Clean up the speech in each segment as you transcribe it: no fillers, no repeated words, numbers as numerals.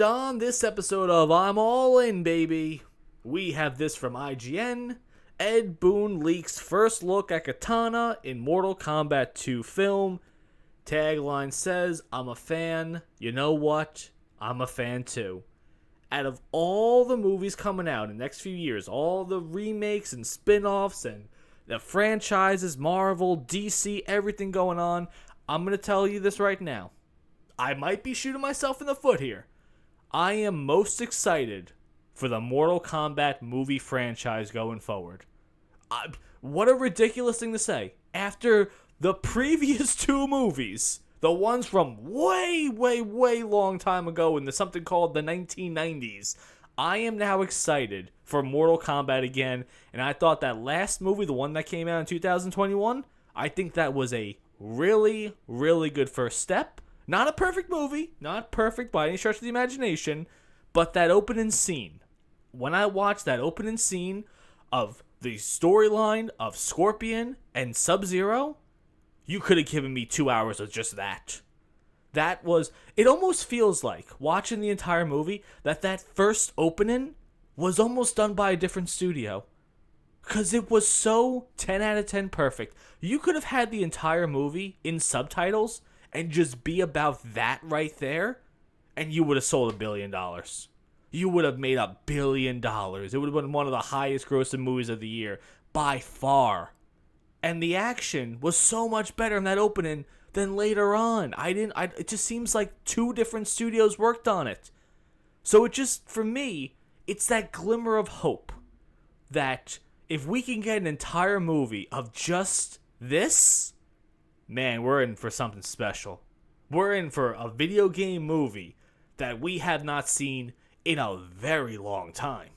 And on this episode of I'm All In, baby, we have this from IGN. Ed Boon leaks first look at Katana in Mortal Kombat 2 film. Tagline says, I'm a fan. You know what? I'm a fan too. Out of all the movies coming out in the next few years, all the remakes and spin-offs and the franchises, Marvel, DC, everything going on, I'm going to tell you this right now. I might be shooting myself in the foot here. I am most excited for the Mortal Kombat movie franchise going forward. What a ridiculous thing to say. After the previous two movies, the ones from way long time ago in something called the 1990s, I am now excited for Mortal Kombat again. And I thought that last movie, the one that came out in 2021, I think that was a really good first step. Not a perfect movie, not perfect by any stretch of the imagination, but that opening scene. When I watched that opening scene of the storyline of Scorpion and Sub-Zero, you could have given me 2 hours of just that. It almost feels like, watching the entire movie, that first opening was almost done by a different studio. Because it was so 10 out of 10 perfect. You could have had the entire movie in subtitles and just be about that right there, and you would have sold $1 billion. You would have made $1 billion. It would have been one of the highest grossing movies of the year, by far. And the action was so much better in that opening than later on. It just seems like two different studios worked on it. So for me, it's that glimmer of hope that if we can get an entire movie of just this, man, we're in for something special. We're in for a video game movie that we have not seen in a very long time.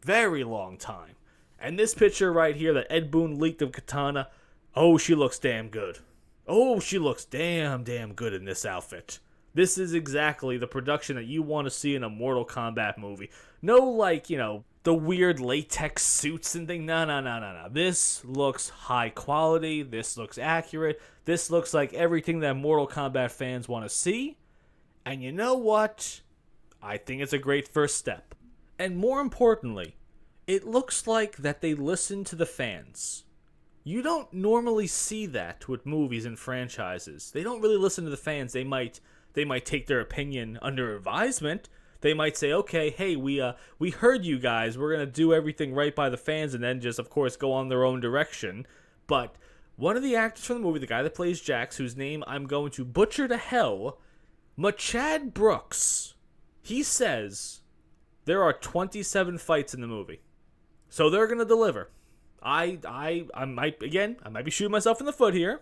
Very long time. And this picture right here that Ed Boon leaked of Katana, oh, she looks damn good. Oh, she looks damn good in this outfit. This is exactly the production that you want to see in a Mortal Kombat movie. No, the weird latex suits and things. No. This looks high quality. This looks accurate. This looks like everything that Mortal Kombat fans want to see. And you know what? I think it's a great first step. And more importantly, it looks like that they listen to the fans. You don't normally see that with movies and franchises. They don't really listen to the fans. They might take their opinion under advisement. They might say, okay, hey, we heard you guys. We're going to do everything right by the fans and then just, of course, go on their own direction. But one of the actors from the movie, the guy that plays Jax, whose name I'm going to butcher to hell, Machad Brooks, he says there are 27 fights in the movie. So they're going to deliver. I might be shooting myself in the foot here.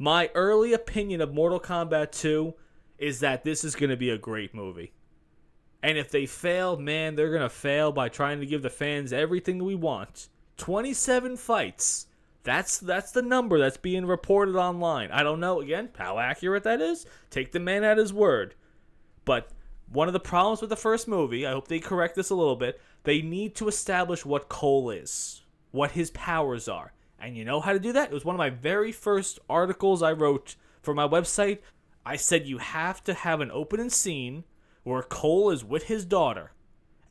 My early opinion of Mortal Kombat 2 is that this is going to be a great movie. And if they fail, man, they're going to fail by trying to give the fans everything we want. 27 fights. That's the number that's being reported online. I don't know, again, how accurate that is. Take the man at his word. But one of the problems with the first movie, I hope they correct this a little bit, they need to establish what Cole is, what his powers are. And you know how to do that? It was one of my very first articles I wrote for my website. I said you have to have an opening scene where Cole is with his daughter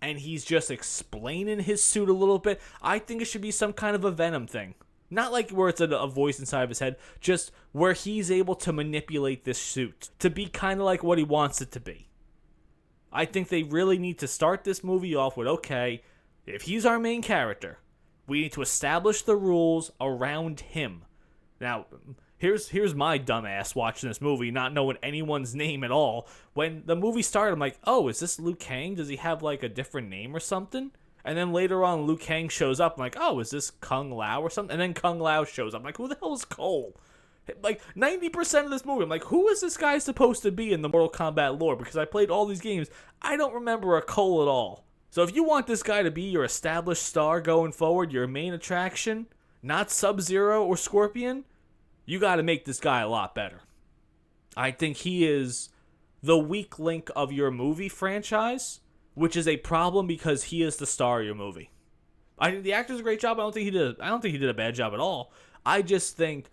and he's just explaining his suit a little bit. I think it should be some kind of a Venom thing. Not like where it's a voice inside of his head, just where he's able to manipulate this suit to be kind of like what he wants it to be. I think they really need to start this movie off with, okay, if he's our main character, we need to establish the rules around him. Now, here's my dumbass watching this movie, not knowing anyone's name at all. When the movie started, I'm like, oh, is this Liu Kang? Does he have like a different name or something? And then later on, Liu Kang shows up. I'm like, oh, is this Kung Lao or something? And then Kung Lao shows up. I'm like, who the hell is Cole? Like, 90% of this movie, I'm like, who is this guy supposed to be in the Mortal Kombat lore? Because I played all these games. I don't remember a Cole at all. So if you want this guy to be your established star going forward, your main attraction, not Sub-Zero or Scorpion, you got to make this guy a lot better. I think he is the weak link of your movie franchise, which is a problem because he is the star of your movie. I think the actor's a great job. I don't think he did a bad job at all. I just think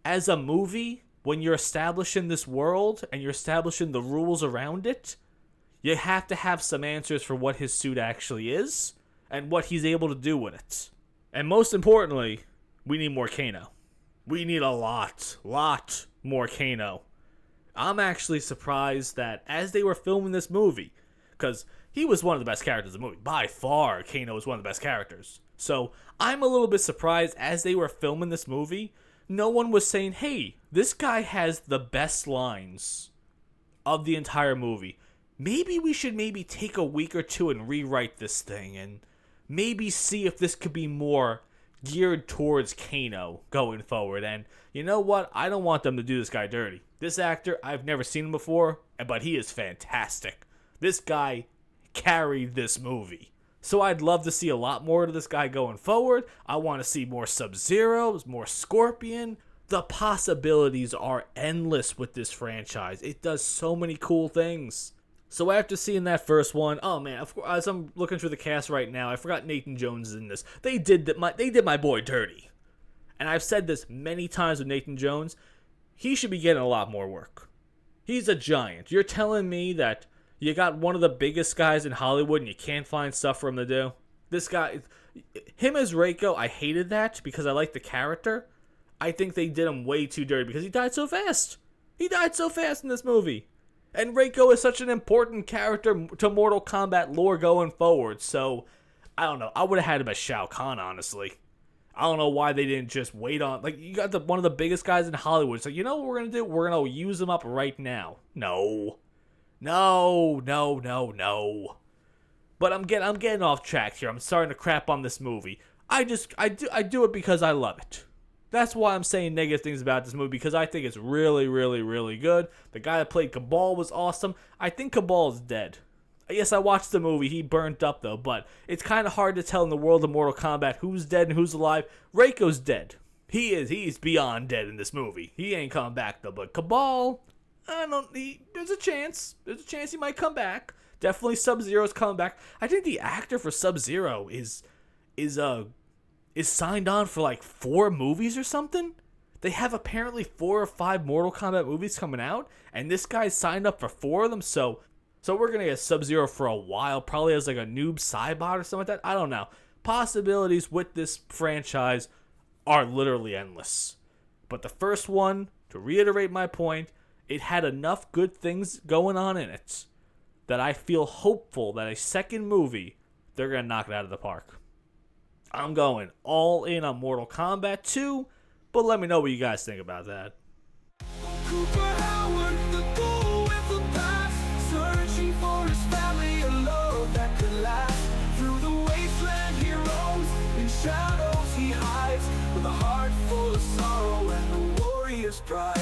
as a movie, when you're establishing this world and you're establishing the rules around it, You have to have some answers for what his suit actually is and what he's able to do with it. And most importantly, we need more Kano. We need a lot more Kano. I'm actually surprised that as they were filming this movie, because he was one of the best characters in the movie. By far, Kano was one of the best characters. So I'm a little bit surprised as they were filming this movie, no one was saying, hey, this guy has the best lines of the entire movie. Maybe we should take a week or two and rewrite this thing and maybe see if this could be more geared towards Kano going forward. And you know what? I don't want them to do this guy dirty. This actor, I've never seen him before, but he is fantastic. This guy carried this movie. So I'd love to see a lot more of this guy going forward. I want to see more Sub-Zero, more Scorpion. The possibilities are endless with this franchise. It does so many cool things. So after seeing that first one, oh man, as I'm looking through the cast right now, I forgot Nathan Jones is in this. They did my boy dirty. And I've said this many times with Nathan Jones. He should be getting a lot more work. He's a giant. You're telling me that you got one of the biggest guys in Hollywood and you can't find stuff for him to do? This guy, him as Reiko, I hated that because I like the character. I think they did him way too dirty because he died so fast. He died so fast in this movie. And Reiko is such an important character to Mortal Kombat lore going forward. So, I don't know. I would have had him as Shao Kahn, honestly. I don't know why they didn't just wait on... Like, you got one of the biggest guys in Hollywood. So, you know what we're going to do? We're going to use him up right now. No. But I'm getting off track here. I'm starting to crap on this movie. I do it because I love it. That's why I'm saying negative things about this movie, because I think it's really, really, really good. The guy that played Kabal was awesome. I think Kabal is dead. Yes, I watched the movie. He burnt up, though, but it's kind of hard to tell in the world of Mortal Kombat who's dead and who's alive. Reiko's dead. He's beyond dead in this movie. He ain't coming back, though, but Kabal, there's a chance. There's a chance he might come back. Definitely Sub-Zero's coming back. I think the actor for Sub-Zero is signed on for like 4 movies or something. They have apparently 4 or 5 Mortal Kombat movies coming out, and this guy's signed up for 4 of them, so we're going to get Sub-Zero for a while, probably as like a noob Cybot or something like that. I don't know. Possibilities with this franchise are literally endless. But the first one, to reiterate my point, it had enough good things going on in it that I feel hopeful that a second movie, they're going to knock it out of the park. I'm going all in on Mortal Kombat 2, but let me know what you guys think about that. Cooper Howard, the bull with the past, searching for his family, a love that could last. Through the wasteland he roams, in shadows he hides, with a heart full of sorrow and a warrior's pride.